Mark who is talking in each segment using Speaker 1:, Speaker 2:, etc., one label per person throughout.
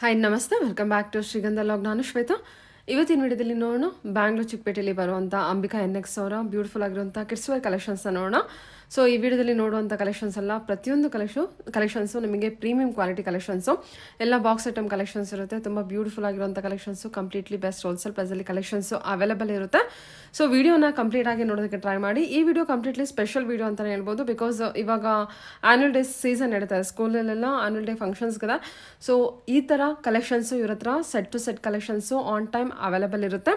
Speaker 1: Hi ನಮಸ್ತೆ welcome back to ಶ್ರೀಗಂಧ log. ನಾನು ಶ್ವೇತಾ. ಇವತ್ತಿನ ವಿಡಿಯೋದಲ್ಲಿ ನೋಡೋಣ ಬ್ಯಾಂಗ್ಳೂರ್ ಚಿಕ್ಕಪೇಟೆಯಲ್ಲಿ ಬರುವಂಥ ಅಂಬಿಕಾ NX ಅವರ ಬ್ಯೂಟಿಫುಲ್ ಆಗಿರುವಂಥ ಕಿಡ್ಸ್ ವೇರ್ ಕಲೆಕ್ಷನ್ಸ್ನ ನೋಡೋಣ. ಸೊ ಈ ವಿಡಿಯೋದಲ್ಲಿ ನೋಡುವಂಥ ಕಲೆಕ್ಷನ್ಸ್ ಎಲ್ಲ ಪ್ರತಿಯೊಂದು ಕಲೆಕ್ಷನ್ಸು ನಿಮಗೆ ಪ್ರೀಮಿಯಂ ಕ್ವಾಲಿಟಿ ಕಲೆಕ್ಷನ್ಸು, ಎಲ್ಲ ಬಾಕ್ಸ್ ಐಟಮ್ ಕಲೆಕ್ಷನ್ಸ್ ಇರುತ್ತೆ. ತುಂಬ ಬ್ಯೂಟಿಫುಲ್ ಆಗಿರುವಂಥ ಕಲೆಕ್ಷನ್ಸು, ಕಂಪ್ಲೀಟ್ಲಿ ಬೆಸ್ಟ್ ಹೋಲ್ಸೇಲ್ ಪ್ರೈಸಲ್ಲಿ ಕಲೆಕ್ಷನ್ಸು ಅವೈಲೇಬಲ್ ಇರುತ್ತೆ. ಸೊ ವಿಡಿಯೋನ ಕಂಪ್ಲೀಟ್ ಆಗಿ ನೋಡೋದಕ್ಕೆ ಟ್ರೈ ಮಾಡಿ. ಈ ವಿಡಿಯೋ ಕಂಪ್ಲೀಟ್ಲಿ ಸ್ಪೆಷಲ್ ವಿಡಿಯೋ ಅಂತಲೇ ಹೇಳ್ಬೋದು. ಬಿಕಾಸ್ ಇವಾಗ ಆ್ಯನ್ಯುವಲ್ ಡೇ ಸೀಸನ್ ನಡೀತಾರೆ, ಸ್ಕೂಲಲ್ಲೆಲ್ಲ ಆ್ಯನ್ಯುವಲ್ ಡೇ ಫಂಕ್ಷನ್ಸ್ಗಿದೆ. ಸೊ ಈ ಥರ ಕಲೆಕ್ಷನ್ಸು ಇವ್ರ ಹತ್ರ ಸೆಟ್ ಟು ಸೆಟ್ ಕಲೆಕ್ಷನ್ಸು ಆನ್ ಟೈಮ್ ಅವೈಲೇಬಲ್ ಇರುತ್ತೆ.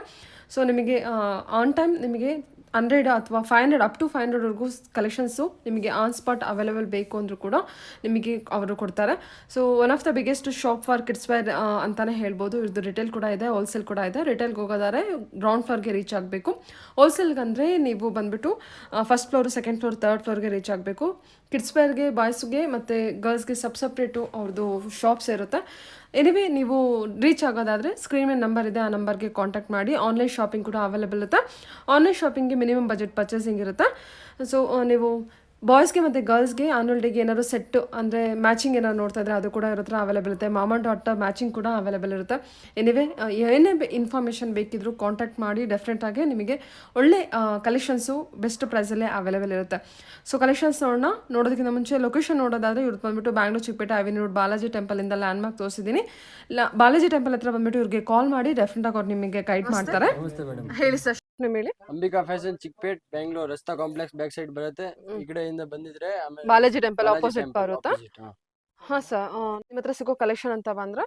Speaker 1: ಸೊ ನಿಮಗೆ ಆನ್ ಟೈಮ್ ನಿಮಗೆ 100 ಅಥವಾ 500 ಅಪ್ ಟು 500ವರೆಗೂ ಕಲೆಕ್ಷನ್ಸು ನಿಮಗೆ ಆನ್ ಸ್ಪಾಟ್ ಅವೈಲೇಬಲ್ ಬೇಕು ಅಂದರೂ ಕೂಡ ನಿಮಗೆ ಅವರು ಕೊಡ್ತಾರೆ. So one of the biggest shop for kids wear ಅಂತಲೇ ಹೇಳ್ಬೋದು. ಇವ್ರದ್ದು ರಿಟೇಲ್ ಕೂಡ ಇದೆ, ಹೋಲ್ಸೇಲ್ ಕೂಡ ಇದೆ. ರಿಟೇಲ್ಗೆ ಹೋಗೋದಾದ್ರೆ ಗ್ರೌಂಡ್ ಫ್ಲೋರ್ಗೆ ರೀಚ್ ಆಗಬೇಕು. ಹೋಲ್ಸೇಲ್ಗೆ ಅಂದರೆ ನೀವು ಬಂದುಬಿಟ್ಟು first floor, second floor, third ಫ್ಲೋರ್ಗೆ ರೀಚ್ ಆಗಬೇಕು. ಕಿಡ್ಸ್ ವೇರ್ಗೆ, ಬಾಯ್ಸ್ಗೆ ಮತ್ತು ಗರ್ಲ್ಸ್ಗೆ ಸಪ್ರೇಟು ಅವ್ರದ್ದು ಶಾಪ್ಸ್ ಇರುತ್ತೆ. ಎನಿವೆ ನೀವು ರೀಚ್ ಆಗೋದಾದರೆ ಸ್ಕ್ರೀನ್ ಮೇಲೆ ನಂಬರ್ ಇದೆ, ಆ ನಂಬರ್ಗೆ ಕಾಂಟ್ಯಾಕ್ಟ್ ಮಾಡಿ. ಆನ್ಲೈನ್ ಶಾಪಿಂಗ್ ಕೂಡ ಅವೈಲೇಬಲ್ ಇರುತ್ತೆ. ಆನ್ಲೈನ್ ಶಾಪಿಂಗ್ಗೆ ಮಿನಿಮಮ್ ಬಜೆಟ್ ಪರ್ಚೇಸಿಂಗ್ ಇರುತ್ತೆ. ಸೊ ನೀವು ಬಾಯ್ಸ್ಗೆ ಮತ್ತು ಗರ್ಲ್ಸ್ಗೆ ಆನ್ಯುವಲ್ ಡೇಗೆ ಏನಾದ್ರು ಸೆಟ್ಟು ಅಂದರೆ ಮ್ಯಾಚಿಂಗ್ ಏನಾದ್ರು ನೋಡ್ತಾ ಇದ್ರೆ ಅದು ಕೂಡ ಇರೋ ಹತ್ರ ಅವೈಲೇಬಲ್ ಇರುತ್ತೆ. ಮಾಮ ಡಾಟ್ ಮ್ಯಾಚಿಂಗ್ ಕೂಡ ಅವೈಲೇಬಲ್ ಇರುತ್ತೆ. ಎನಿವೆ ಏನೇ ಇನ್ಫಾರ್ಮೇಷನ್ ಬೇಕಿದ್ದರೂ ಕಾಂಟ್ಯಾಕ್ಟ್ ಮಾಡಿ. ಡೆಫಿನೆಟಾಗಿ ನಿಮಗೆ ಒಳ್ಳೆ ಕಲೆಕ್ಷನ್ಸು ಬೆಸ್ಟ್ ಪ್ರೈಸಲ್ಲೇ ಅವೈಲೇಬಲ್ ಇರುತ್ತೆ. ಸೊ ಕಲೆಕ್ಷನ್ಸ್ ನೋಡೋದಕ್ಕಿಂತ ಮುಂಚೆ ಲೊಕೇಶನ್ ನೋಡೋದಾದರೆ ಇವ್ರಿಗೆ ಬಂದುಬಿಟ್ಟು ಬ್ಯಾಂಗ್ಳೂರ್ ಚಿಕ್ಕಪೇಟೆ ಅವೆನ್ಯೂ ಬಾಲಾಜಿ ಟೆಂಪಲಿಂದ ಲ್ಯಾಂಡ್ಮಾರ್ಕ್ ತೋರಿಸಿದ್ದೀನಿ. ಬಾಲಾಜಿ ಟೆಂಪಲ್ ಹತ್ರ ಬಂದುಬಿಟ್ಟು ಇವ್ರಿಗೆ ಕಾಲ್ ಮಾಡಿ. ಡೆಫಿನೆಟಾಗಿ ಅವ್ರು ನಿಮಗೆ ಗೈಡ್ ಮಾಡ್ತಾರೆ. ಹೇಳಿ ಸರ್ ಹೇಳಿ.
Speaker 2: ಅಂಬಿಕಾ ಫ್ಯಾಷನ್ ಚಿಕ್ಕಪೇಟ್ ಬೆಂಗಳೂರು ರಸ್ತಾ ಕಾಂಪ್ಲೆಕ್ಸ್ ಬ್ಯಾಕ್ ಸೈಡ್ ಬರುತ್ತೆ. ಈ ಕಡೆಯಿಂದ ಬಂದಿದ್ರೆ ಆಮೇಲೆ
Speaker 1: ಬಾಲಾಜಿ ಟೆಂಪಲ್ ಆಪೋಸಿಟ್ ಬರುತ್ತಾ?
Speaker 2: opposite, ಹಾ.
Speaker 1: ಹಾ ಸರ್, ನಿಮ್ಮ ಹತ್ರ ಸಿಗೋ ಕಲೆಕ್ಷನ್ ಅಂತ ಬಂದ್ರೆ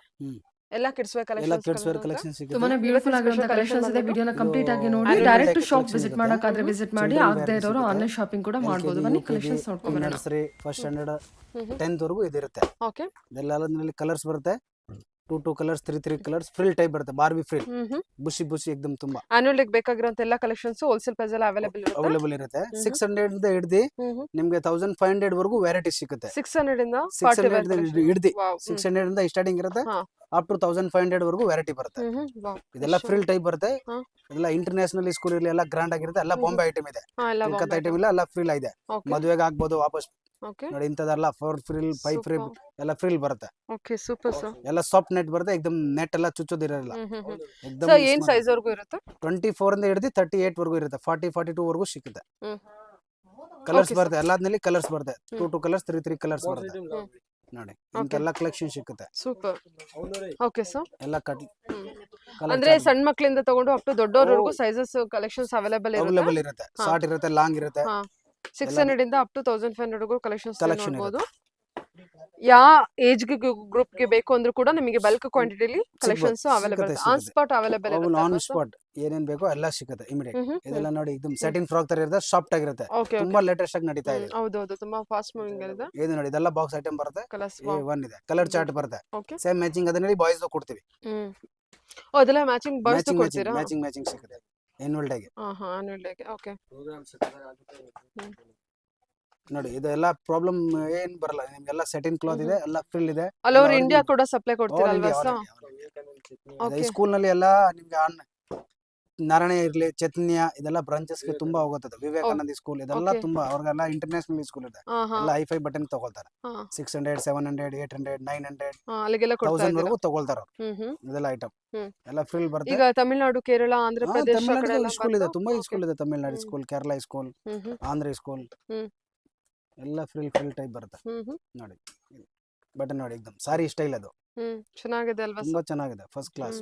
Speaker 1: ಎಲ್ಲ ಕಿಡ್ಸ್ ವೇರ್
Speaker 3: ಕಲೆಕ್ಷನ್ ಸಿಗುತ್ತೆ.
Speaker 1: ತುಂಬಾನೇ ಬ್ಯೂಟಿಫುಲ್ ಆಗಿರೋ ಕಲೆಕ್ಷನ್ಸ್ ಇದೆ. ವಿಡಿಯೋನ ಕಂಪ್ಲೀಟ್ ಆಗಿ ನೋಡಿ.
Speaker 3: Annual
Speaker 1: direct
Speaker 3: Day
Speaker 1: shop
Speaker 3: collection
Speaker 1: visit
Speaker 3: ಇದೆ.
Speaker 1: ಮಾಡಕ್ಕಾದ್ರೆ ವಿಸಿಟ್ ಮಾಡಿ.
Speaker 3: Children
Speaker 1: ಆಗದೆ
Speaker 3: wear
Speaker 1: ಇರೋರು
Speaker 3: ಸಿಗುತ್ತೆ.
Speaker 1: ಆನ್ಲೈನ್ ಶಾಪಿಂಗ್ ಕೂಡ ಮಾಡ್ಬೋದು. ಬನ್ನಿ ಕಲೆಕ್ಷನ್ಸ್ ನೋಡ್ಕೊಂಡ್ಬರೋಣ.
Speaker 3: ನರ್ಸರಿ ಫಸ್ಟ್ ಸ್ಟ್ಯಾಂಡರ್ಡ್ 10th ವರೆಗೂ ಇದಿರುತ್ತೆ.
Speaker 1: ಓಕೆ.
Speaker 3: ಇದೆಲ್ಲ ಕಲರ್ಸ್ ಬರುತ್ತೆ. 2 ಕಲರ್ಸ್, 3 ಕಲರ್ಸ್, ಫ್ರಿಲ್ ಟೈಪ್ ಬರುತ್ತೆ. ಬಾರ್ಬಿ ಫ್ರಿಲ್, ಬುಷಿ ಏಕದಮ್ ತುಂಬಾ
Speaker 1: ಆನ್ಯುವಲ್ ಡೇಗೆ ಬೇಕಾಗಿರುವಂತ ಎಲ್ಲ ಕಲೆಕ್ಷನ್ಸ್ ಹೋಲ್ಸೇಲ್ ಪ್ರೈಸ್ ಅಲ್ಲಿ
Speaker 3: ಅವೈಲೇಬಲ್ ಇರುತ್ತೆ. 600 ಇಂದ ಹಿಡ್ದು ನಿಮ್ಗೆ 1500 ವರೆಗೂ ವೆರೈಟಿ ಸಿಗುತ್ತೆ.
Speaker 1: 600 ಇಂದ
Speaker 3: 600 ಹಿಡ್ದು 600 ಇಂದ ಸ್ಟಾರ್ಟಿಂಗ್ ಇರುತ್ತೆ. ಅಪ್ ಟು 1500 ವರೆಗೂ ವೆರೈಟಿ ಬರುತ್ತೆ. ಇದೆಲ್ಲ ಫ್ರಿಲ್ ಟೈಪ್ ಬರುತ್ತೆ. ಇದೆಲ್ಲ ಇಂಟರ್ನ್ಯಾಷನಲ್ ಸ್ಕೂಲ್ ಇರಲಿ ಎಲ್ಲ ಗ್ರಾಂಡ್ ಆಗಿರುತ್ತೆ. ಎಲ್ಲ ಬಾಂಬೆ ಐಟಮ್ ಇದೆ, ಕಲ್ಕತ್ತಾ ಐಟಮ್ ಇಲ್ಲ, ಎಲ್ಲ ಫ್ರಿಲ್ ಇದೆ. ಮದುವೆಗೆ ಆಗ್ಬೋದು ವಾಪಸ್ ನೋಡಿ. ಇಂಥದೆಲ್ಲ 4 ಫ್ರಿಲ್ 5 ಫ್ರಿಲ್ ಎಲ್ಲ ಫ್ರಿಲ್ ಬರುತ್ತೆ.
Speaker 1: Okay, super sir.
Speaker 3: ಎಲ್ಲ ಸಾಫ್ಟ್ ನೆಟ್ ಬರುತ್ತೆ. ಎಕ್ದಮ್ ನೆಟ್ ಎಲ್ಲ ಚುಚ್ಚೋದಿರಲ್ಲ.
Speaker 1: ಸರ್ ಏನ್ ಸೈಜ್ ವರ್ಗೂ ಇರುತ್ತೆ?
Speaker 3: 24 ಇಂದ ಹಿಡಿದು 38 ವರೆಗೂ ಇರುತ್ತೆ. 40 42 ವರೆಗೂ ಸಿಗುತ್ತೆ. ಕಲರ್ಸ್ ಬರುತ್ತೆ. ಎಲ್ಲಾದ್ನಲ್ಲಿ ಕಲರ್ಸ್ ಬರುತ್ತೆ. 2 ಕಲರ್ಸ್, 3 ಕಲರ್ಸ್ ಬರುತ್ತೆ. ನೋಡಿ ಇಂತೆಲ್ಲ ಕಲೆಕ್ಷನ್ ಸಿಗುತ್ತೆ.
Speaker 1: ಸೂಪರ್. Okay sir.
Speaker 3: ಎಲ್ಲ ಕಟ್
Speaker 1: ಅಂದ್ರೆ ಸಣ್ಣ ಮಕ್ಕಳಿಂದ ತಗೊಂಡು ಅಪ್ ಟು ದೊಡ್ಡವರವರೆಗೂ ಸೈಜಸ್ ಕಲೆಕ್ಷನ್ಸ್ ಅವೈಲೇಬಲ್
Speaker 3: ಇರುತ್ತೆ. ಶಾರ್ಟ್ ಇರುತ್ತೆ, ಲಾಂಗ್ ಇರುತ್ತೆ.
Speaker 1: 600 ಇಂದ ಅಪ್ ಟು 1500 ಕಲೆಕ್ಷನ್ಸ್ ನೋಡಬಹುದು. ಯಾವ ಏಜ್ ಗ್ರೂಪ್ ಗೆ ಬೇಕು ಅಂದ್ರೂ ಕೂಡ ನಿಮಗೆ ಬಲ್ಕ್ ಕ್ವಾಂಟಿಟಿಲಿ ಕಲೆಕ್ಷನ್ಸ್ ಅವೈಲೇಬಲ್ ಇದೆ. ಆನ್ ಸ್ಪಾಟ್ ಅವೈಲೇಬಲ್ ಇರುತ್ತೆ.
Speaker 3: ಆನ್ ಸ್ಪಾಟ್ ಏನೇನ್ ಬೇಕೋ ಎಲ್ಲ ಸಿಗುತ್ತೆ ಇಮಿಡಿಯೇಟ್. ಇದೆಲ್ಲ ನೋಡಿ ಇದಮ್ ಸೆಟಿನ್ ಫ್ರಾಕ್ ತರ ಇರುತ್ತೆ, ಸಾಫ್ಟ್ ಆಗಿರುತ್ತೆ. ತುಂಬಾ ಲೇಟೆಸ್ಟ್ ಆಗಿ ನಡೀತಾ ಇದೆ.
Speaker 1: ಹೌದೌದು, ತುಂಬಾ ಫಾಸ್ಟ್ ಮೂವಿಂಗ್ ಇದೆ.
Speaker 3: ಇದು ನೋಡಿ ಇದೆಲ್ಲ ಬಾಕ್ಸ್ ಐಟಮ್ ಬರುತ್ತೆ. ಒನ್ ಇದೆ ಕಲರ್ ಚಾರ್ಟ್ ಬರುತ್ತೆ.
Speaker 1: ಓಕೆ,
Speaker 3: ಸೇಮ್ ಮ್ಯಾಚಿಂಗ್ ಅದನ್ನಲ್ಲಿ ಬಾಯ್ಸ್ ಕೊಡ್ತೀವಿ.
Speaker 1: ಅದೆಲ್ಲ ಮ್ಯಾಚಿಂಗ್ ಬಾಯ್ಸ್ ಕೊಡ್ತೀರಾ?
Speaker 3: ಮ್ಯಾಚಿಂಗ್ ಸಿಗುತ್ತೆ ಆನ್ಯುವಲ್ ಡೇಗೆ.
Speaker 1: ಆನ್ಯುವಲ್ ಡೇಗೆ. ಓಕೆ
Speaker 3: ನೋಡಿ ಇದೆಲ್ಲ ಪ್ರಾಬ್ಲಮ್ ಏನ್ ಬರಲ್ಲ. ನಿಮ್ಗೆಲ್ಲ ಸೆಟಿನ್ ಕ್ಲಾತ್ ಇದೆ, ಎಲ್ಲ ಫ್ರಿಲ್ ಇದೆ.
Speaker 1: ಆಲ್ ಓವರ್ ಇಂಡಿಯಾ ಕೂಡ ಸಪ್ಲೈ ಕೊಡ್ತೀರಾ ಅಲ್ವಾ ಸರ್?
Speaker 3: ಸ್ಕೂಲ್ ನಲ್ಲಿ ಎಲ್ಲ ನಿಮ್ಗೆ ನಾರಾಯಣ ಇರ್ಲಿ, ಚೈತನ್ಯ ಇದೆಲ್ಲ ಬ್ರಾಂಚಸ್ ಗೆ ತುಂಬಾ ಹೋಗುತ್ತದೆ. ವಿವೇಕಾನಂದ ಸ್ಕೂಲ್ ಇದೆಲ್ಲ ತುಂಬಾ ಅವ್ರಿಗೆಲ್ಲ ಇಂಟರ್ನ್ಯಾಷನಲ್ ಸ್ಕೂಲ್ ಇದೆ. ಎಲ್ಲ ಹೈ-ಫೈ ಬಟನ್ ತಗೊಳ್ತಾರೆ. 600 700 800 900
Speaker 1: ಅಲ್ಲಿಗೆಲ್ಲ
Speaker 3: 1000 ವರೆಗೂ ತಗೊಳ್ತಾರೆ. ಇದೆಲ್ಲ ಐಟಮ್ ಎಲ್ಲ ಫ್ರಿಲ್ ಬರುತ್ತೆ.
Speaker 1: ಈಗ ತಮಿಳುನಾಡು, ಕೇರಳ, ಆಂಧ್ರ ಪ್ರದೇಶ
Speaker 3: ಸ್ಕೂಲ್ ಇದೆ, ತುಂಬಾ ಸ್ಕೂಲ್ ಇದೆ. Tamil Nadu school, Kerala school, Andhra school ಎಲ್ಲ ಫ್ರಿಲ್ ಟೈಪ್ ಬರುತ್ತೆ. ನೋಡಿ ಬಟನ್ ನೋಡಿ ಎಕ್ದಮ್ ಸಾರಿ ಸ್ಟೈಲ್ ಅದು.
Speaker 1: ಚೆನ್ನಾಗಿದೆ ಅಲ್ವಾ?
Speaker 3: ತುಂಬಾ ಚೆನ್ನಾಗಿದೆ, ಫಸ್ಟ್ ಕ್ಲಾಸ್.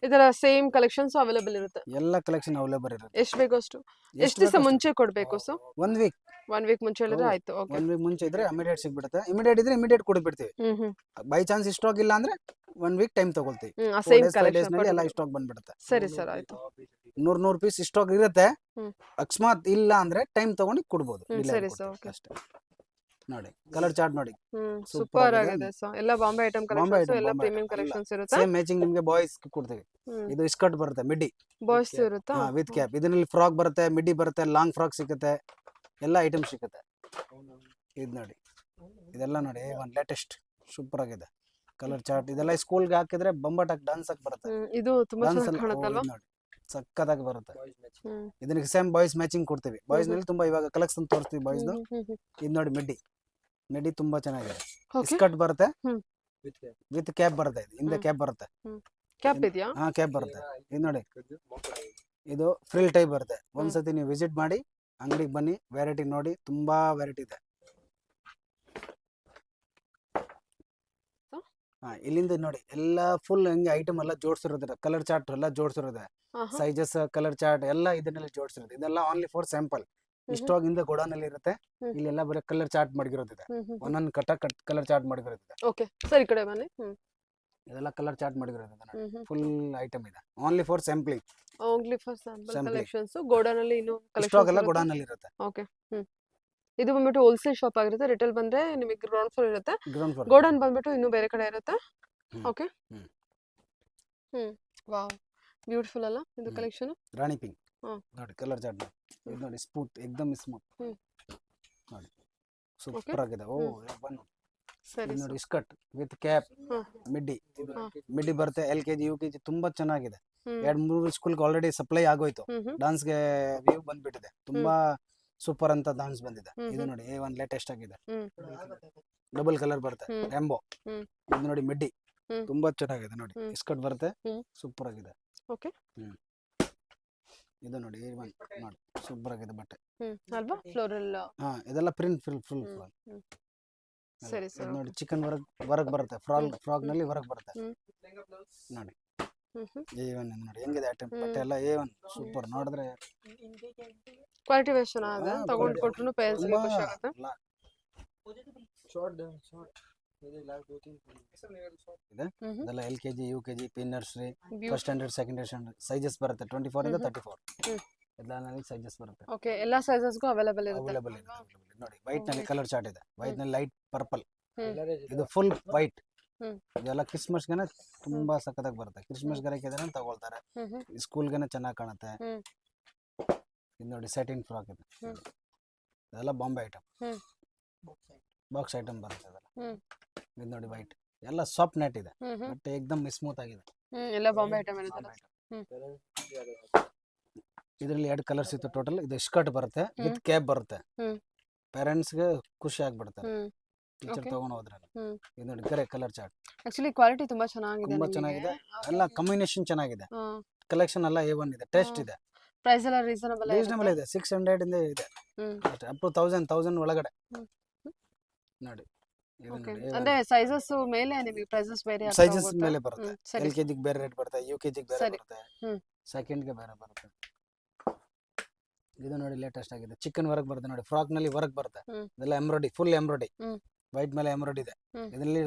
Speaker 1: ಇದರ ಸೇಮ್ ಕಲೆಕ್ಷನ್ಸ್ ಅವೈಲೇಬಲ್ ಇರುತ್ತೆ.
Speaker 3: ಎಲ್ಲ ಕಲೆಕ್ಷನ್ ಅವೈಲೇಬಲ್ ಇರುತ್ತೆ.
Speaker 1: ಎಷ್ಟು ಬೇಕೋ ಅಷ್ಟು. ಎಷ್ಟು ದಿವಸ ಮುಂಚೆ ಕೊಡ್ಬೇಕು ಸರ್?
Speaker 3: 1 ವೀಕ್.
Speaker 1: 1 ವೀಕ್ ಮುಂಚೆ ಹೇಳಿದ್ರೆ ಆಯ್ತು. ಓಕೆ,
Speaker 3: 1 ವೀಕ್ ಮುಂಚೆ ಇದ್ರೆ ಇಮಿಡಿಯೇಟ್ ಸಿಗ್ಬಿಡುತ್ತೆ. ಇಮಿಡಿಯೇಟ್ ಇದ್ರೆ ಇಮಿಡಿಯೇಟ್ ಕೊಡ್ಬಿಡ್ತೀವಿ. ಬೈ ಚಾನ್ಸ್ ಸ್ಟಾಕ್ ಇಲ್ಲ ಅಂದ್ರೆ 1 ವೀಕ್ ಟೈಮ್ ತಗೊಳ್ತೀವಿ.
Speaker 1: ಸೇಮ್ ಕಲೆಕ್ಷನ್
Speaker 3: ಎಲ್ಲ ಸ್ಟಾಕ್ ಬಂದ್ಬಿಡುತ್ತೆ.
Speaker 1: ಸರಿ ಸರ್, ಆಯ್ತು.
Speaker 3: 100 ಪೀಸ್ ಸ್ಟಾಕ್ ಇರುತ್ತೆ. ಅಕಸ್ಮಾತ್ ಇಲ್ಲ ಅಂದ್ರೆ ಟೈಮ್ ತಗೊಂಡು ಕೊಡ್ಬೋದು.
Speaker 1: ಸರಿ ಸರ್, ಓಕೆ.
Speaker 3: ಅಷ್ಟೇ ನೋಡಿ ಕಲರ್ ಚಾರ್ಟ್ ನೋಡಿ
Speaker 1: ಸೂಪರ್ ಆಗಿದೆ ಸರ್. ಎಲ್ಲ ಬಾಂಬೆ ಐಟಮ್ ಕಲೆಕ್ಷನ್ಸ್, ಎಲ್ಲ ಪ್ರೀಮಿಯಂ ಕಲೆಕ್ಷನ್ಸ್ ಇರುತ್ತೆ.
Speaker 3: ಸೇಮ್ ಮ್ಯಾಚಿಂಗ್ ನಿಮಗೆ ಬಾಯ್ಸ್ ಕೊಡ್ತೀವಿ. ಇದು ಸ್ಕರ್ಟ್ ಬರುತ್ತೆ, ಮಿಡ್ಡಿ
Speaker 1: ಬಾಯ್ಸ್ ಇರುತ್ತಾ?
Speaker 3: With cap. ಇದರಲ್ಲಿ ಫ್ರಾಕ್ ಬರುತ್ತೆ, ಮಿಡ್ಡಿ ಬರುತ್ತೆ, ಲಾಂಗ್ ಫ್ರಾಕ್ ಸಿಗುತ್ತೆ, ಎಲ್ಲ ಐಟಮ್ ಸಿಗುತ್ತೆ. ಇದು ನೋಡಿ ಇದೆಲ್ಲ ನೋಡಿ ಒಂದು ಲೇಟೆಸ್ಟ್ ಸೂಪರ್ ಆಗಿದೆ ಕಲರ್ ಚಾರ್ಟ್. ಇದೆಲ್ಲ ಸ್ಕೂಲ್ಗೆ ಹಾಕಿದ್ರೆ ಬೊಂಬಾಟಾಗಿ ಡಾನ್ಸ್ ಆಗಿ ಬರುತ್ತೆ.
Speaker 1: ಇದು ತುಂಬಾ ಚೆನ್ನಾಗಿ ಕಾಣುತ್ತಲ್ವಾ?
Speaker 3: ನೋಡಿ ಸಕ್ಕತ್ತಾಗಿ ಬರುತ್ತೆ. ಇದಕ್ಕೆ ಸೇಮ್ ಬಾಯ್ಸ್ ಮ್ಯಾಚಿಂಗ್ ಕೊಡ್ತೀವಿ. ಬಾಯ್ಸ್ ನಲ್ಲಿ ತುಂಬಾ ಇವಾಗ ಕಲೆಕ್ಷನ್ ತೋರಿಸ್ತೀವಿ ಬಾಯ್ಸ್. ಇದು ನೋಡಿ ಮಿಡ್ಡಿ ತುಂಬಾ ಚೆನ್ನಾಗಿದೆ. ಸ್ಕರ್ಟ್ ಬರುತ್ತೆ, ವಿತ್ ಕ್ಯಾಪ್ ಬರುತ್ತೆ, ಇದು ಹಿಂದೆ ಕ್ಯಾಪ್ ಬರುತ್ತೆ.
Speaker 1: ಕ್ಯಾಪ್ ಇದೆಯಾ?
Speaker 3: ಹಾ ಕ್ಯಾಪ್ ಬರುತ್ತೆ. ಇದು ನೋಡಿ, ಇದು ಫ್ರಿಲ್ ಟೈಪ್ ಬರುತ್ತೆ. ಒಂದ್ಸತಿ ನೀವು ವಿಸಿಟ್ ಮಾಡಿ, ಅಂಗಡಿಗೆ ಬನ್ನಿ, ವೆರೈಟಿ ನೋಡಿ, ತುಂಬಾ ವೆರೈಟಿ ಇದೆ. ಇಲ್ಲಿಂದ ನೋಡಿ ಎಲ್ಲ ಫುಲ್ ಹಂಗೆ ಐಟಮ್ ಎಲ್ಲ ಜೋಡಿಸಿರೋದ್ರೆ, ಕಲರ್ ಚಾರ್ಟ್ ಎಲ್ಲ ಜೋಡಿಸಿರೋದೆ, ಸೈಜಸ್ ಕಲರ್ ಚಾರ್ಟ್ ಎಲ್ಲ ಇದನ್ನೆಲ್ಲ ಜೋಡಿಸಿರೋದು. ಇದೆಲ್ಲ ಓನ್ಲಿ ಫಾರ್ ಸ್ಯಾಂಪಲ್. ಇಷ್ಟೋಗಿಂದ ಗೋಡೌನ್ ಅಲ್ಲಿ ಇರುತ್ತೆ. ಇಲ್ಲೆಲ್ಲ ಬರೀ ಕಲರ್ ಚಾರ್ಟ್ ಮಾಡಿರೋದಿದೆ, ಒಂದೊಂದು ಕಲರ್ ಚಾರ್ಟ್ ಮಾಡಿರೋದಿದೆ.
Speaker 1: ಓಕೆ ಸರ್, ಈ ಕಡೆ ಬನ್ನಿ.
Speaker 3: ಇದೆಲ್ಲ ಕಲರ್ ಚಾರ್ಟ್ ಮಾಡಿರೋದಿದೆ, ಫುಲ್ ಐಟಮ್ ಇದೆ, only for sampling.
Speaker 1: Only for sample collections. Godown ಅಲ್ಲಿ ಇನ್ನು
Speaker 3: ಸ್ಟಾಕ್ ಎಲ್ಲ ಗೋಡೌನ್ ಅಲ್ಲಿ ಇರುತ್ತೆ.
Speaker 1: ಓಕೆ. ಇದು ಬಂದ್ಬಿಟ್ಟು ಹೋಲ್ಸೇಲ್ ಶಾಪ್ ಆಗಿರುತ್ತೆ. ರಿಟೇಲ್ ಬಂದ್ರೆ ನಿಮಗೆ ಗ್ರೌಂಡ್ ಫ್ಲೋರ್ ಇರುತ್ತೆ,
Speaker 3: ಗ್ರೌಂಡ್ ಫ್ಲೋರ್.
Speaker 1: ಗೋಡೌನ್ ಬಂದ್ಬಿಟ್ಟು ಇನ್ನು ಬೇರೆ ಕಡೆ ಇರುತ್ತೆ. ಓಕೆ. ವಾವ್, ಬ್ಯೂಟಿಫುಲ್ ಅಲ್ಲ ಇದು ಕಲೆಕ್ಷನ್.
Speaker 3: ರಾಣಿ ಪಿಂಕ್ ನೋಡಿ, ಕಲರ್ ಚಾರ್ಟ್ ಇದು ನೋಡಿ, ಸ್ಮೂತ್, ಏಕದಮ್ ಸ್ಮೂತ್ ನೋಡಿ, ಸೂಪರ್ ಆಗಿದೆ. ಓ ಬನ್ನು
Speaker 1: ಸರಿ
Speaker 3: ನೋಡಿ, ಸ್ಕರ್ಟ್ ವಿತ್ ಕ್ಯಾಪ್, ಮಿಡ್ಡಿ ಬರುತ್ತೆ. LKG UKG ತುಂಬಾ ಚೆನ್ನಾಗಿದೆ. 2-3 ಸ್ಕೂಲ್ಗೆ ಆಲ್ರೆಡಿ ಸಪ್ಲೈ ಆಗೋಯ್ತು. ಡಾನ್ಸ್ಗೆ ವ್ಯೂ ಬಂದ್ಬಿಟ್ಟಿದೆ, ತುಂಬಾ ಸೂಪರ್ ಅಂತ ಡಾನ್ಸ್ ಬಂದಿದೆ. ಇದು ನೋಡಿ A1 ಲೇಟೆಸ್ಟ್ ಆಗಿದೆ, ಡಬಲ್ ಕಲರ್ ಬರುತ್ತೆ, ರೆಂಬೋ. ಇದು ನೋಡಿ ಮಿಡ್ಡಿ, ತುಂಬಾ ಚೆನ್ನಾಗಿದೆ ನೋಡಿ, ಸ್ಕರ್ಟ್ ಬರುತ್ತೆ, ಸೂಪರ್ ಆಗಿದೆ.
Speaker 1: ಓಕೆ.
Speaker 3: ಇದು ನೋಡಿ A1 ನೋಡಿ, ಸೂಪರ್ ಆಗಿದೆ ಬಟ್ಟೆ
Speaker 1: ಅಲ್ವಾ, ಫ್ಲೋರಲ್.
Speaker 3: ಇದೆಲ್ಲ ಪ್ರಿಂಟ್ ಫುಲ್
Speaker 1: ಸರಿ ಸರ್.
Speaker 3: ನೋಡಿ, ಚಿಕನ್ ವರ್ಕ್ ಬರುತ್ತೆ, ಫ್ರಾಗ್ ನಲ್ಲಿ ವರ್ಕ್ ಬರುತ್ತೆ ನೋಡಿ. A1 ನೋಡಿ ಹೆಂಗಿದೆ ಐಟಮ್, ಬಟ್ಟೆ ಎಲ್ಲ A1 ಸೂಪರ್. ನೋಡಿದ್ರೆ
Speaker 1: ಕ್ವಾಲಿಟಿ ವೈಸ್ ಚೆನ್ನಾಗಿದೆ, ತಗೊಂಡು ಕೊಟ್ರು ಪೇರೆಂಟ್ಸ್ ಗೆ ಖುಷಿ ಆಗುತ್ತೆ.
Speaker 3: ಇದೆಲ್ಲ LKG UKG pre nursery, first standard, second standard sizes ಬರುತ್ತೆ. 24 ಇಂದ 34 ಎಲ್ಲ ಸೈಜಸ್ ಬರುತ್ತೆ.
Speaker 1: ಓಕೆ, ಎಲ್ಲಾ ಸೈಜಸ್ಗೂ ಅವೈಲೇಬಲ್ ಇರುತ್ತೆ.
Speaker 3: ನೋಡಿ, ವೈಟ್ ನಲ್ಲಿ ಕಲರ್ ಚಾರ್ಟ್ ಇದೆ, ವೈಟ್ ನಲ್ಲಿ ಲೈಟ್ ಪರ್ಪಲ್, ಇದು ಫುಲ್ ವೈಟ್. ಇದೆಲ್ಲ ಕ್ರಿಸ್ಮಸ್ಗೆನೆ ತುಂಬಾ ಸಖತ್ತಾಗಿ ಬರುತ್ತೆ. ಕ್ರಿಸ್ಮಸ್ ಗರಕ್ಕೆ ತಗೊಳ್ತಾರೆ, ಸ್ಕೂಲ್ಗೆನೆ ಚೆನ್ನಾಗಿ ಕಾಣುತ್ತೆ. ಇದು ನೋಡಿ ಸ್ಯಾಟಿನ್ ಫ್ರಾಕ್ ಇದೆ, ಇದೆಲ್ಲ ಬಾಂಬೆ ಐಟಮ್, ಬಾಕ್ಸ್ ಐಟಮ್ ಬರುತ್ತೆ ಇದೆಲ್ಲ. ಇದು ನೋಡಿ ವೈಟ್, ಎಲ್ಲ ಸಾಫ್ಟ್ ನೆಟ್ ಇದೆ, ಬಟ್ ಏಕದಮ್ ಸ್ಮೂತ್ ಆಗಿದೆ.
Speaker 1: ಎಲ್ಲ ಬಾಂಬೆ ಐಟಮ್ ಇರುತ್ತೆ.
Speaker 3: ಇದರಲ್ಲಿ 2 ಕಲರ್ಸ್ ಇತ್ತು ಟೋಟಲ್. ಇದು ಸ್ಕರ್ಟ್ ಬರುತ್ತೆ ವಿತ್ ಕ್ಯಾಪ್ ಬರುತ್ತೆ, ಪೇರೆಂಟ್ಸ್ ಗೆ ಖುಷಿ ಆಗ್ಬಿಡ್ತಾರೆ ಟೀಚರ್ ತಗೊಂಡು ಹೋದ್ರೆ. ಇದು ನೋಡಿ ಗರೆ ಕಲರ್ ಚಾರ್ಟ್,
Speaker 1: ಆಕ್ಚುಲಿ ಕ್ವಾಲಿಟಿ ತುಂಬಾ ಚೆನ್ನಾಗಿದೆ,
Speaker 3: ತುಂಬಾ ಚೆನ್ನಾಗಿದೆ, ಎಲ್ಲ ಕಾಂಬಿನೇಷನ್ ಚೆನ್ನಾಗಿದೆ. ಕಲೆಕ್ಷನ್ ಎಲ್ಲ A1 ಇದೆ, ಟೇಸ್ಟ್ ಇದೆ.
Speaker 1: ಪ್ರೈಸ್ ಎಲ್ಲ ರೀಸನಬಲ್
Speaker 3: ಇದೆ, 600 ಇಂದ ಇದೆ, ಅಪ್ ಟು 1000 ಒಳಗಡೆ ನೋಡಿ.
Speaker 1: ಅಂದ್ರೆ ಸೈಜಸ್ ಮೇಲೆ ನಿಮಗೆ ಪ್ರೈಸಸ್ ಬೇರೆ ಆಗ್ತಾ
Speaker 3: ಸೈಜಸ್
Speaker 1: ಹೋಗುತ್ತೆ.
Speaker 3: ಮೇಲೆ ಬರುತ್ತೆ. LKG ಗೆ ಬೇರೆ ರೇಟ್ ಬರುತ್ತೆ, UKG ಗೆ ಬೇರೆ ಬರುತ್ತೆ, ಸೆಕೆಂಡ್ ಗೆ ಬೇರೆ ಬರುತ್ತೆ. ಇದು ನೋಡಿ ಲೇಟೆಸ್ಟ್ ಆಗಿದೆ, ಚಿಕನ್ ವರ್ಕ್ ಬರುತ್ತೆ ನೋಡಿ, ಫ್ರಾಕ್ ನಲ್ಲಿ ವರ್ಕ್ ಬರುತ್ತೆ. ಇದೆಲ್ಲ ಎಂಬ್ರಾಯ್ಡಿ, ಫುಲ್ ಎಂಬ್ರಾಯ್ಡಿ, ವೈಟ್ ಮೇಲೆ ಎಂಬ್ರಾಯ್ಡಿ ಇದೆ. ಇದರಲ್ಲಿ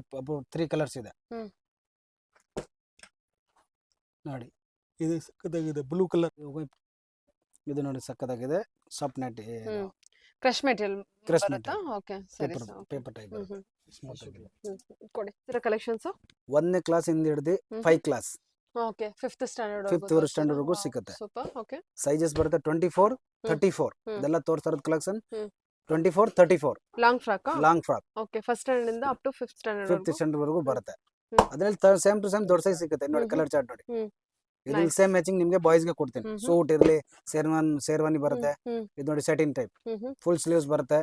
Speaker 3: 3 ಕಲರ್ಸ್ ಇದೆ ನೋಡಿ. ಇದು ಸಕ್ಕತ್ತಾಗಿದೆ, ಬ್ಲೂ ಕಲರ್. ಇದು ನೋಡಿ ಸಕ್ಕತ್ತಾಗಿದೆ, soft net,
Speaker 1: crush material
Speaker 3: crush
Speaker 1: ಬರುತ್ತಾ? ಓಕೆ, ಸರಿ ಸರ್.
Speaker 3: ಪೇಪರ್ ಟೈಪ್ ಸ್ಮೂತ್ ಆಗಿದೆ.
Speaker 1: ಕೊಡಿ ಇದರ ಕಲೆಕ್ಷನ್ಸ್.
Speaker 3: 1ನೇ ಕ್ಲಾಸ್ ಇಂದ ಹಿಡಿದು 5 class,
Speaker 1: okay, 5th standard
Speaker 3: 5th standard ವರೆಗೂ ಸಿಗುತ್ತೆ.
Speaker 1: ಸೂಪರ್. ಓಕೆ,
Speaker 3: ಸೈಜಸ್ ಬರುತ್ತೆ 24, 34. ಇದೆಲ್ಲ ತೋರಿಸಿರೋದು collection 24, 34
Speaker 1: long frock.
Speaker 3: Long frock.
Speaker 1: Okay, first standard ಇಂದ up to 5th standard
Speaker 3: 5th standard ವರೆಗೂ ಬರುತ್ತೆ. ಅದ್ರಲ್ಲಿ ಸೇಮ್ ಟು ಸೇಮ್ ದೊಡ್ಡ ಸೈಜ್ ಸಿಗುತ್ತೆ ನೋಡಿ, ಕಲರ್ ಚಾರ್ಟ್ ನೋಡಿ. ಇದ್ರಲ್ಲಿ ಸೇಮ್ ಮ್ಯಾಚಿಂಗ್ ನಿಮ್ಗೆ ಬಾಯ್ಸ್ ಗೆ ಕೊಡ್ತೀನಿ. ಸೂಟ್ ಇರಲಿ, ಶೇರ್ವಾನಿ ಬರುತ್ತೆ. ಇದು ನೋಡಿ ಸ್ಯಾಟಿನ್ ಟೈಪ್, ಫುಲ್ ಸ್ಲೀವ್ಸ್ ಬರುತ್ತೆ,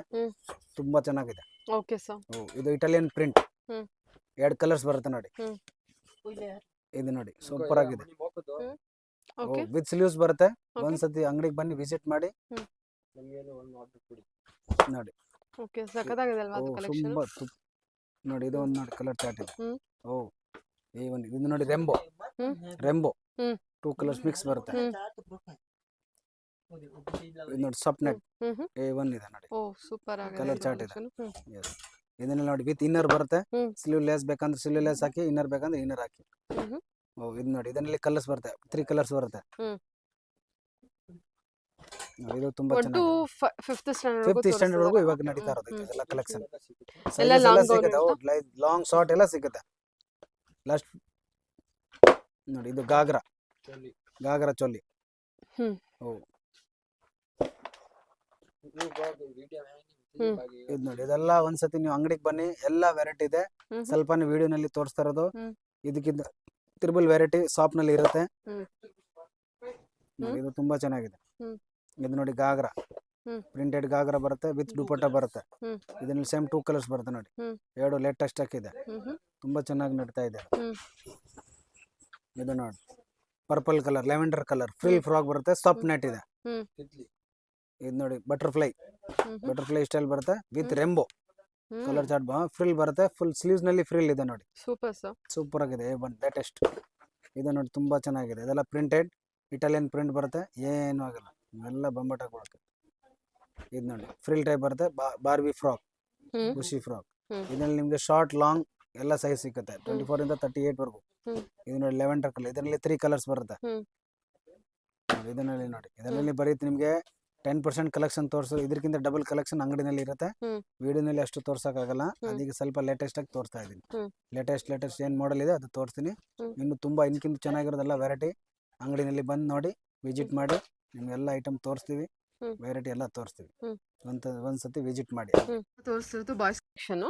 Speaker 3: ತುಂಬಾ ಚೆನ್ನಾಗಿದೆ.
Speaker 1: Okay sir.
Speaker 3: ಇದು ಇಟಾಲಿಯನ್ ಪ್ರಿಂಟ್, 2 ಕಲರ್ಸ್ ಬರುತ್ತೆ ನೋಡಿ. ಇದು ನೋಡಿ ಸೂಪರ್ ಆಗಿದೆ, ವಿತ್ ಸ್ಲೀವ್ಸ್ ಬರುತ್ತೆ. ಒಂದ್ಸತಿ ಅಂಗಡಿಗೆ ಬನ್ನಿ, ವಿಸಿಟ್ ಮಾಡಿ ನೋಡಿ.
Speaker 1: ಓಕೆ, ಸಖತ್ತಾಗಿದೆ ಅಲ್ವಾ ಅದು ಕಲೆಕ್ಷನ್?
Speaker 3: ನೋಡಿ ಇದು ಒಂದು ನೋಡಿ ಕಲರ್ ಚಾರ್ಟ್ ಇದೆ. ಇದು ನೋಡಿ ರೆಂಬೋ, 2 ಕಲರ್ಸ್ ಮಿಕ್ಸ್ ಬರುತ್ತೆ. ಇದು ನೋಡಿ ಸಾಫ್ಟ್ ನೆಟ್ A1 ಇದೆ ನೋಡಿ.
Speaker 1: ಸೂಪರ್ ಆಗಿದೆ,
Speaker 3: ಕಲರ್ ಚಾರ್ಟ್ ಇದೆ. ಇದನ್ನ ನೋಡಿ ವಿತ್ ಇನ್ನರ್ ಬರುತ್ತೆ. ಸ್ಲೀವ್ ಲೆಸ್ ಬೇಕಂದ್ರೆ ಸ್ಲೀವ್ ಲೆಸ್ ಹಾಕಿ, ಇನ್ನರ್ ಬೇಕಂದ್ರೆ ಇನ್ನರ್ ಹಾಕಿ. ಇದು ನೋಡಿ ಇದರಲ್ಲಿ ಕಲರ್ಸ್ ಬರುತ್ತೆ, 3 ಕಲರ್ಸ್ ಬರುತ್ತೆ. ಇದು ತುಂಬಾ ಚೆನ್ನಾಗಿದೆ.
Speaker 1: 5th ಸ್ಟ್ಯಾಂಡರ್ಡ್
Speaker 3: ವರೆಗೂ ಇವಾಗ ನಡೀತಾ ಇರೋದು ಇದೆಲ್ಲ ಕಲೆಕ್ಷನ್. ಎಲ್ಲ ಸಿಗುತ್ತೆ, ಲಾಂಗ್ ಶಾರ್ಟ್ ಎಲ್ಲ ಸಿಗುತ್ತೆ. ಲಾಸ್ಟ್ ನೋಡಿ ಇದು ಗಾಗ್ರಾ ಚೋಲಿ. ಇದು ನೋಡಿ, ಇದೆಲ್ಲ ಒಂದ್ಸತಿ ನೀವು ಅಂಗಡಿಗೆ ಬನ್ನಿ, ಎಲ್ಲಾ ವೆರೈಟಿ ಇದೆ. ಸ್ವಲ್ಪ ವಿಡಿಯೋನಲ್ಲಿ ತೋರಿಸ್ತಾ ಇರೋದು, ಇದಕ್ಕಿಂತ ತ್ರಿಬಲ್ ವೆರೈಟಿ ಶಾಪ್ ನಲ್ಲಿ ಇರುತ್ತೆ. ಇದು ತುಂಬಾ ಚೆನ್ನಾಗಿದೆ. ಇದು ನೋಡಿ ಗಾಗ್ರಾ
Speaker 1: ಹ್ಮ್.
Speaker 3: ಪ್ರಿಂಟೆಡ್ ಗಾಗ್ರಾ ಬರುತ್ತೆ ವಿತ್ ದುಪಟ್ಟ ಬರುತ್ತೆ.
Speaker 1: ಹ್ಮ್.
Speaker 3: ಇದರಲ್ಲಿ ಸೇಮ್ 2 ಕಲರ್ಸ್ ಬರುತ್ತೆ ನೋಡಿ.
Speaker 1: ಹ್ಮ್.
Speaker 3: ಎರಡು ಲೇಟೆಸ್ಟ್ ಆಗಿದೆ,
Speaker 1: ಹ್ಮ್.
Speaker 3: ತುಂಬಾ ಚೆನ್ನಾಗಿ ನಡ್ತಾ ಇದೆ.
Speaker 1: ಹ್ಮ್.
Speaker 3: ಇದು ನೋಡಿ purple colour, lavender colour, frill frock ಬರುತ್ತೆ, ಸಾಫ್ಟ್ ನೆಟ್ ಇದೆ.
Speaker 1: ಹ್ಮ್.
Speaker 3: ಇದು ನೋಡಿ ಬಟರ್ಫ್ಲೈ
Speaker 1: ಹ್ಮ್.
Speaker 3: ಸ್ಟೈಲ್ ಬರುತ್ತೆ with rainbow
Speaker 1: hmm.
Speaker 3: Colour chart frill ಬರುತ್ತೆ. ಫುಲ್ ಸ್ಲೀವ್ಸ್ ನಲ್ಲಿ ಫ್ರಿಲ್ ಇದೆ ನೋಡಿ,
Speaker 1: ಸೂಪರ್ ಸರ್.
Speaker 3: ಸೂಪರ್ ಆಗಿದೆ. ಲೇಟೆಸ್ಟ್ ಇದು ನೋಡಿ ತುಂಬಾ ಚೆನ್ನಾಗಿದೆ. ಇದೆಲ್ಲ ಪ್ರಿಂಟೆಡ್ ಇಟಾಲಿಯನ್ ಪ್ರಿಂಟ್ ಬರುತ್ತೆ, ಏನು ಆಗಲ್ಲ, ಎಲ್ಲ ಬಂಬಟಾಗಿ ಬರುತ್ತೆ. ಇದು ನೋಡಿ ಫ್ರಿಲ್ ಟೈಪ್ ಬರುತ್ತೆ, ಬಾರ್ಬಿ ಫ್ರಾಕ್,
Speaker 1: ಹ್ಮ್.
Speaker 3: ಖುಷಿ ಫ್ರಾಕ್.
Speaker 1: ಹ್ಮ್.
Speaker 3: ಇದರಲ್ಲಿ ನಿಮಗೆ ಶಾರ್ಟ್ ಲಾಂಗ್ ಎಲ್ಲ ಸೈಜ್ ಸಿಗುತ್ತೆ, 24 ಇಂದ 38 ವರೆಗೂ.
Speaker 1: ಹ್ಮ್.
Speaker 3: ಇದು ನೋಡಿ ಲೆವೆಂಡರ್ ಕಲರ್, ಇದರಲ್ಲಿ 3 ಕಲರ್ಸ್ ಬರುತ್ತೆ.
Speaker 1: ಹ್ಮ್.
Speaker 3: ಇದರಲ್ಲಿ ನೋಡಿ, ಇದರಲ್ಲಿ ಬರೀ ನಿಮಗೆ 10% ಕಲೆಕ್ಷನ್ ತೋರಿಸೋದು, ಇದಕ್ಕಿಂತ ಡಬಲ್ ಕಲೆಕ್ಷನ್ ಅಂಗಡಿನಲ್ಲಿ ಇರುತ್ತೆ.
Speaker 1: ಹ್ಮ್.
Speaker 3: ವಿಡಿಯೋನಲ್ಲಿ ಅಷ್ಟು ತೋರ್ಸಕ್ಕಾಗಲ್ಲ,
Speaker 1: ಹ್ಮ್.
Speaker 3: ಅದೀಗ ಸ್ವಲ್ಪ ಲೇಟೆಸ್ಟ್ ಆಗಿ ತೋರಿಸ್ತಾ ಇದ್ದೀನಿ.
Speaker 1: ಹ್ಮ್.
Speaker 3: ಲೇಟೆಸ್ಟ್ ಏನ್ ಮಾಡೆಲ್ ಇದೆ ಅದು ತೋರಿಸ್ತೀನಿ.
Speaker 1: ಹ್ಮ್.
Speaker 3: ಇನ್ನು ತುಂಬಾ ಇನ್ಕಿಂತ ಚೆನ್ನಾಗಿರೋದೆಲ್ಲ ವೆರೈಟಿ ಅಂಗಡಿನಲ್ಲಿ ಬಂದು ನೋಡಿ, ವಿಸಿಟ್ ಮಾಡಿ, ನಿಮ್ಗೆಲ್ಲ ಐಟಮ್ ತೋರಿಸ್ತೀವಿ,
Speaker 1: ಹ್ಮ್.
Speaker 3: ವೆರೈಟಿ ಎಲ್ಲ ತೋರಿಸ್ತೀವಿ.
Speaker 1: ಹ್ಮ್.
Speaker 3: ಒಂದ್ಸತಿ ವಿಸಿಟ್ ಮಾಡಿ.
Speaker 1: ತೋರಿಸ್ತಿರೋದು ಬಾಯ್ಸ್ ಕಲೆಕ್ಷನ್.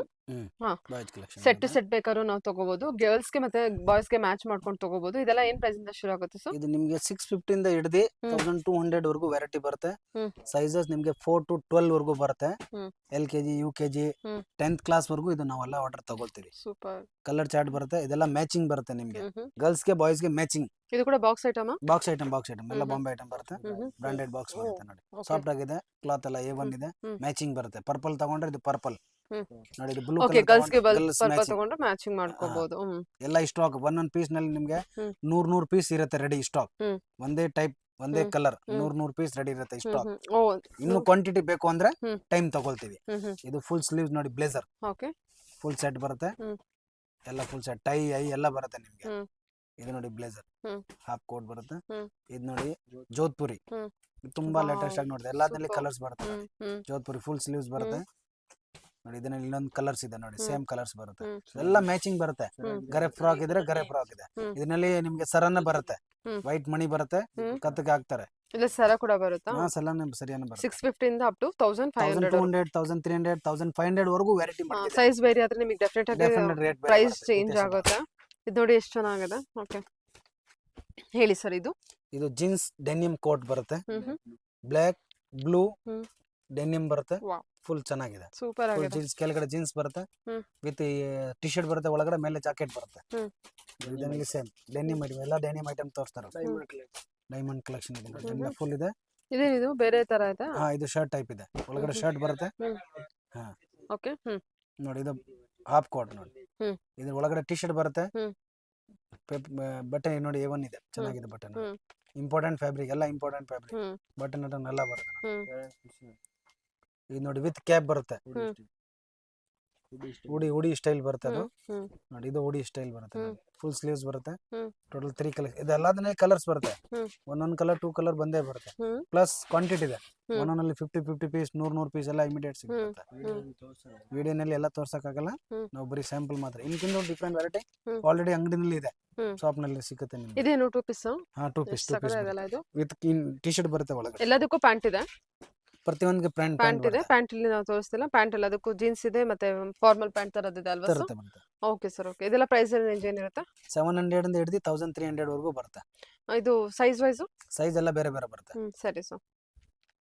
Speaker 1: ಹಾ.
Speaker 3: Boys collection
Speaker 1: set to set ಬೇಕಾದ್ರೂ ನಾವು ತಗೋಬಹುದು, ಗರ್ಲ್ಸ್ಗೆ ಮತ್ತೆ ಬಾಯ್ಸ್ಗೆ ಮ್ಯಾಚ್ ಮಾಡ್ಕೊಂಡು ತಗೋಬಹುದು. ಇದೆಲ್ಲ ಏನ್ ಪ್ರೈಸ್ ಇಂದ ಶುರು ಆಗುತ್ತೆ ಸರ್?
Speaker 3: ಇದು ನಿಮ್ಗೆ 650 ಇಂದ ಹಿಡಿದು
Speaker 1: ಹ್ಮ್.
Speaker 3: 1200 ವರೆಗೂ ವೆರೈಟಿ ಬರುತ್ತೆ.
Speaker 1: ಹ್ಮ್.
Speaker 3: ಸೈಜಸ್ ನಿಮ್ಗೆ 4 to 12 ವರೆಗೂ ಬರುತ್ತೆ.
Speaker 1: ಹ್ಮ್.
Speaker 3: LKG UKG
Speaker 1: ಹ್ಮ್.
Speaker 3: 10th ಕ್ಲಾಸ್ ವರೆಗೂ ಇದು ನಾವೆಲ್ಲ ಆರ್ಡರ್ ತಗೊಳ್ತೀವಿ.
Speaker 1: ಸೂಪರ್.
Speaker 3: ಕಲರ್ ಚಾರ್ಟ್ ಬರುತ್ತೆ, ಇದೆಲ್ಲ ಮ್ಯಾಚಿಂಗ್ ಬರುತ್ತೆ ನಿಮ್ಗೆ.
Speaker 1: ಹ್ಮ್.
Speaker 3: ಗರ್ಲ್ಸ್ಗೆ ಬಾಯ್ಸ್ಗೆ ಮ್ಯಾಚಿಂಗ್.
Speaker 1: ಇದು ಕೂಡ ಬಾಕ್ಸ್ ಐಟಮ್.
Speaker 3: ಬಾಕ್ಸ್ ಐಟಮ್ ಎಲ್ಲ
Speaker 1: ಹ್ಮ್.
Speaker 3: ಬಾಂಬೆ ಐಟಮ್ ಬರುತ್ತೆ, ಬ್ರಾಂಡೆಡ್ ಬಾಕ್ಸ್ ಬರುತ್ತೆ ನೋಡಿ.
Speaker 1: Okay.
Speaker 3: ಸಾಫ್ಟ್ ಆಗಿದೆ, ಕ್ಲಾತ್ ಎಲ್ಲ A1 ಇದೆ,
Speaker 1: ಹ್ಮ್.
Speaker 3: ಮ್ಯಾಚಿಂಗ್ ಬರುತ್ತೆ. ಪರ್ಪಲ್ ತಗೊಂಡ್ರೆ ಇದು ಪರ್ಪಲ್
Speaker 1: ಹ್ಮ್.
Speaker 3: ನೋಡಿ, ಇದು ಬ್ಲೂ
Speaker 1: ಓಕೆ, ಗರ್ಲ್ಸ್ಗೆ
Speaker 3: ಕಲರ್
Speaker 1: ಪರ್ಪಲ್ ತಗೊಂಡ್ರೆ ಮ್ಯಾಚಿಂಗ್ ಮಾಡ್ಕೋಬಹುದು.
Speaker 3: ಎಲ್ಲ ಸ್ಟಾಕ್ ಒಂದೊಂದು ಪೀಸ್ ನಲ್ಲಿ ನಿಮ್ಗೆ
Speaker 1: ಹ್ಮ್.
Speaker 3: 100 ಪೀಸ್ ಇರುತ್ತೆ ರೆಡಿ ಸ್ಟಾಕ್.
Speaker 1: ಹ್ಮ್.
Speaker 3: ಒಂದೇ ಟೈಪ್ ಒಂದೇ
Speaker 1: ಹ್ಮ್.
Speaker 3: ಕಲರ್
Speaker 1: ಹ್ಮ್.
Speaker 3: 100 ಪೀಸ್ ರೆಡಿ ಇರುತ್ತೆ ಸ್ಟಾಕ್.
Speaker 1: ಓ.
Speaker 3: ಇನ್ನು ಕ್ವಾಂಟಿಟಿ ಬೇಕು ಅಂದ್ರೆ
Speaker 1: ಹ್ಮ್.
Speaker 3: ಟೈಮ್ ತಗೊಳ್ತೀವಿ. ಇದು ಫುಲ್ ಸ್ಲೀವ್ಸ್ ನೋಡಿ, ಬ್ಲೇಸರ್
Speaker 1: ಓಕೆ.
Speaker 3: ಫುಲ್ ಸೆಟ್ ಬರುತ್ತೆ.
Speaker 1: ಹ್ಮ್.
Speaker 3: ಎಲ್ಲ ಫುಲ್ ಸೆಟ್, ಟೈ ಐ ಎಲ್ಲ ಬರುತ್ತೆ ನಿಮ್ಗೆ.
Speaker 1: ಹ್ಮ್.
Speaker 3: ಇದು ನೋಡಿ ಬ್ಲೇಸರ್,
Speaker 1: ಹ್ಮ್.
Speaker 3: ಹಾಫ್ ಕೋಟ್ ಬರುತ್ತೆ.
Speaker 1: ಹ್ಮ್.
Speaker 3: ಇದು ನೋಡಿ ಜೋಧ್ಪುರಿ,
Speaker 1: ಹ್ಮ್.
Speaker 3: ಇದು ತುಂಬಾ
Speaker 1: Wow.
Speaker 3: ಲೇಟೆಸ್ಟ್ ಆಗಿ ನೋಡಿದೆ. ಎಲ್ಲಾದ್ರಲ್ಲಿ
Speaker 1: Super.
Speaker 3: ಕಲರ್ಸ್ ಬರುತ್ತೆ ನೋಡಿ.
Speaker 1: ಹ್ಮ್.
Speaker 3: ಜೋಧ್ಪುರಿ ಫುಲ್ ಸ್ಲೀವ್ಸ್ ಬರುತ್ತೆ ನೋಡಿ. ಇದರಲ್ಲಿ ಇನ್ನೊಂದು ಕಲರ್ಸ್ ಇದೆ ನೋಡಿ,
Speaker 1: ಹ್ಮ್.
Speaker 3: ಸೇಮ್ ಕಲರ್ಸ್ ಬರುತ್ತೆ.
Speaker 1: ಹ್ಮ್.
Speaker 3: ಎಲ್ಲ ಮ್ಯಾಚಿಂಗ್ ಬರುತ್ತೆ.
Speaker 1: ಹ್ಮ್.
Speaker 3: ಗರೆ ಫ್ರಾಕ್ ಇದ್ರೆ ಗರೆ ಫ್ರಾಕ್ ಇದೆ.
Speaker 1: ಹ್ಮ್.
Speaker 3: ಇದರಲ್ಲಿ ನಿಮ್ಗೆ ಸರನ್ನ ಬರುತ್ತೆ,
Speaker 1: ಹ್ಮ್.
Speaker 3: ವೈಟ್ ಮಣಿ ಬರುತ್ತೆ,
Speaker 1: ಹ್ಮ್.
Speaker 3: ಕತ್ತಿಗೆ ಹಾಕ್ತಾರೆ.
Speaker 1: ಇಲ್ಲ ಸರ ಕೂಡ ಬರುತ್ತಾ?
Speaker 3: ಸಲನ ಸರಿಯಾನ ಬರುತ್ತೆ.
Speaker 1: 650 ಇಂದ ಅಪ್ ಟು 1500.
Speaker 3: 1200 1300 1500 ವರೆಗೂ ವೆರೈಟಿ ಮಾಡಿದೆ.
Speaker 1: ಸೈಜ್ ಬೇರೆ ಆದ್ರೆ ನಿಮಗೆ ಡೆಫಿನೆಟ್ ಆಗಿ
Speaker 3: ಡೆಫಿನೆಟ್ ರೇಟ್
Speaker 1: ಪ್ರೈಸ್ ಚೇಂಜ್ ಆಗುತ್ತೆ. ಇದು ನೋಡಿ ಎಷ್ಟು ಚೆನ್ನಾಗಿದೆ. ಓಕೆ, ಹೇಳಿ ಸರ್.
Speaker 3: ಇದು ಜೀನ್ಸ್ ಡೆನಿಮ್ ಕೋಟ್ ಬರುತ್ತೆ,
Speaker 1: ಹ್ಮ್.
Speaker 3: ಬ್ಲಾಕ್ ಬ್ಲೂ
Speaker 1: ಹ್ಮ್.
Speaker 3: ಡೆನಿಮ್ ಬರುತ್ತೆ,
Speaker 1: ವಾವ್,
Speaker 3: ಫುಲ್ ಚೆನ್ನಾಗಿದೆ.
Speaker 1: ಸೂಪರ್
Speaker 3: ಫುಲ್
Speaker 1: ಆಗಿದೆ.
Speaker 3: ಜೀನ್ಸ್ ಕೆಳಗಡೆ ಜೀನ್ಸ್ ಬರುತ್ತೆ,
Speaker 1: ಹ್ಮ್.
Speaker 3: ವಿತ್ ಟಿ ಶರ್ಟ್ ಬರುತ್ತೆ, ಒಳಗಡೆ ಮೇಲೆ ಜಾಕೆಟ್ ಬರುತ್ತೆ.
Speaker 1: ಹ್ಮ್.
Speaker 3: ಇದರಲ್ಲಿ ಸೇಮ್ ಡೆನಿಮ್ ಐಟಮ್, ಎಲ್ಲ ಡೆನಿಮ್ ಐಟಮ್ ತೋರಿಸ್ತಾರೆ. ಡೈಮಂಡ್ ಕಲೆಕ್ಷನ್ ಇದೆ ನೋಡಿ, ಎಲ್ಲ ಫುಲ್ ಇದೆ.
Speaker 1: ಇದೇನಿದು ಬೇರೆ ತರ ಇದೆ?
Speaker 3: ಇದು ಶರ್ಟ್ ಟೈಪ್ ಇದೆ, ಒಳಗಡೆ ಶರ್ಟ್ ಬರುತ್ತೆ. ಹಾ
Speaker 1: ಓಕೆ.
Speaker 3: ನೋಡಿ, ಇದು ಹಾಫ್ ಕೋಟ್ ನೋಡಿ.
Speaker 1: ಹ್ಮ್.
Speaker 3: ಇದ್ರ ಒಳಗಡೆ ಟಿ ಶರ್ಟ್ ಬರುತ್ತೆ.
Speaker 1: ಹ್ಮ್.
Speaker 3: ಬಟ್ಟೆ ನೋಡಿ A1 ಇದೆ, ಚೆನ್ನಾಗಿದೆ ಬಟ್ಟೆ ನೋಡಿ.
Speaker 1: ಹ್ಮ್.
Speaker 3: ಇಂಪಾರ್ಟೆಂಟ್ ಫ್ಯಾಬ್ರಿಕ್, ಎಲ್ಲ ಇಂಪಾರ್ಟೆಂಟ್ ಫ್ಯಾಬ್ರಿಕ್,
Speaker 1: ಹ್ಮ್.
Speaker 3: ಬಟನ್ ಎಲ್ಲ ಬರುತ್ತೆ ನೋಡಿ.
Speaker 1: ಹ್ಮ್.
Speaker 3: ಇದು ನೋಡಿ ವಿತ್ ಕ್ಯಾಪ್ ಬರುತ್ತೆ,
Speaker 1: ಹ್ಮ್.
Speaker 3: ಉಡಿ ಸ್ಟೈಲ್ ಬರುತ್ತೆ ಅದು
Speaker 1: ಹ್ಮ್.
Speaker 3: ನೋಡಿ. ಇದು ಉಡಿ ಸ್ಟೈಲ್ ಬರುತ್ತೆ,
Speaker 1: ಹ್ಮ್.
Speaker 3: ಫುಲ್ ಸ್ಲೀವ್ಸ್ ಬರುತ್ತೆ.
Speaker 1: ಹ್ಮ್.
Speaker 3: ಟೋಟಲ್ 3 ಕಲರ್, ಇದೆಲ್ಲದನ್ನೇ ಕಲರ್ಸ್ ಬರುತ್ತೆ.
Speaker 1: ಹ್ಮ್.
Speaker 3: ಒಂದೊಂದು ಕಲರ್ 2 ಕಲರ್ ಬಂದೇ ಬರುತ್ತೆ.
Speaker 1: ಹ್ಮ್.
Speaker 3: ಪ್ಲಸ್ ಕ್ವಾಂಟಿಟಿ ಇದೆ,
Speaker 1: ಹ್ಮ್.
Speaker 3: ಒಂದೊಂದಲ್ಲಿ 50 ಪೀಸ್ 100 ಪೀಸ್ ಎಲ್ಲ ಇಮಿಡಿಯೇಟ್ ಸಿಗುತ್ತೆ. ವಿಡಿಯೋನಲ್ಲಿ ಎಲ್ಲ ತೋರ್ಸಕ್ಕಾಗಲ್ಲ,
Speaker 1: ಹ್ಮ್.
Speaker 3: ನಾವು ಬರೀ ಸ್ಯಾಂಪಲ್ ಮಾತ್ರ. ಇನ್ಕಿಂತ ಡಿಫ್ರೆಂಟ್ ವೆರೈಟಿ
Speaker 1: ಹ್ಮ್.
Speaker 3: ಆಲ್ರೆಡಿ ಅಂಗಡಿನಲ್ಲಿ ಇದೆ,
Speaker 1: ಹ್ಮ್.
Speaker 3: ಶಾಪ್ ನಲ್ಲಿ ಸಿಗುತ್ತೆ ನಿಮ್ಗೆ.
Speaker 1: ಇದೇನು 2 ಪೀಸ್?
Speaker 3: 2 ಪೀಸ್
Speaker 1: ಇದೆಲ್ಲ ಇದು
Speaker 3: ವಿತ್ ಟಿ ಶರ್ಟ್ ಬರುತ್ತೆ ಒಳಗಡೆ.
Speaker 1: ಎಲ್ಲದಕ್ಕೂ ಪ್ಯಾಂಟ್ ಇದೆ?
Speaker 3: ಪ್ರತಿಯೊಂದಿಗೆ
Speaker 1: ಪ್ಯಾಂಟ್ ಇದೆ. ಪ್ಯಾಂಟ್ ಇಲ್ಲಿ ನಾವು ತೋರಿಸ್ತಿಲ್ಲ. ಪ್ಯಾಂಟ್ ಎಲ್ಲದಕ್ಕೂ ಜೀನ್ಸ್ ಇದೆ, ಮತ್ತೆ ಫಾರ್ಮಲ್ ಪ್ಯಾಂಟ್ ತರದಿದೆ ಅಲ್ವಾ ಸರ್?
Speaker 3: ಬರುತ್ತೆ.
Speaker 1: Okay sir. ಓಕೆ, ಇದೆಲ್ಲ ಪ್ರೈಸ್ ರೇಂಜ್ ಏನಿರುತ್ತೆ?
Speaker 3: 700 ಇಂದ ಹಿಡಿದು 1300 ವರೆಗೂ ಬರುತ್ತೆ.
Speaker 1: ಇದು ಸೈಜ್ ವೈಸ್?
Speaker 3: ಸೈಜ್ ಎಲ್ಲ ಬೇರೆ ಬೇರೆ ಬರುತ್ತೆ.
Speaker 1: ಸರಿ ಸರ್.